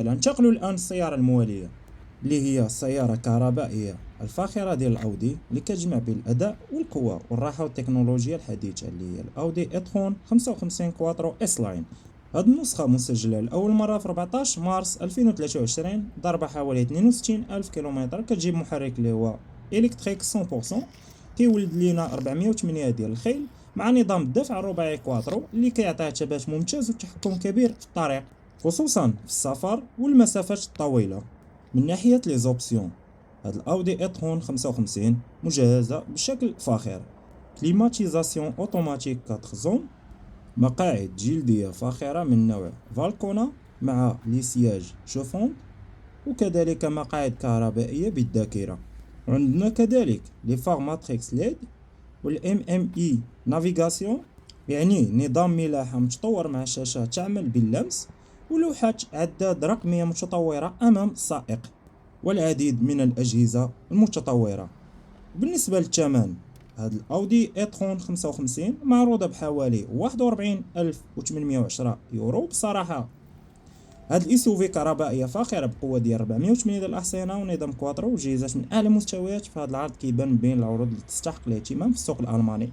ننتقلوا الآن للسيارة الموالية اللي هي السيارة الكهربائية الفاخرة ديال الأودي اللي كتجمع بين الأداء والقوة والراحة والتكنولوجيا الحديثة اللي هي الأودي إيترون 55 كواترو إس لاين. هاد النسخة مسجلة لأول مرة في 14 مارس 2023، ضربة حوالي 62 ألف كيلومتر، كتجيب محرك اللي هو إلكتريك 100%، كيولد لينا 408 ديال الخيل مع نظام الدفع الرباعي كواترو اللي كيعطيها ثبات ممتاز وتحكم كبير في الطريق خصوصا في السفر والمسافات الطويلة. من ناحية لي زوبسيون، هاد الاودي ايترون 55 مجهزة بشكل فاخر، كليماتيزاسيون اوتوماتيك 4 زون، مقاعد جلدية فاخرة من نوع فالكونا مع لي سياج شوفون، وكذلك مقاعد كهربائية بالذاكرة. عندنا كذلك لي فار ماتريكس ليد والام ام اي نافيغاسيون، يعني نظام ملاحة متطور مع شاشة تعمل باللمس ولوحة عداد رقمية متطورة أمام السائق، والعديد من الأجهزة المتطورة. بالنسبة للثمن، هاد الأودي إيترون 55 معروضة بحوالي 41810 يورو. بصراحة هاد الإسوفي كهربائية فاخرة بقوة ديال 408 ديال الأحصنة ونظام كواترو وجهازات من أعلى مستويات، فهاد العرض كيبان بين العروض اللي تستحق الاهتمام في السوق الألماني.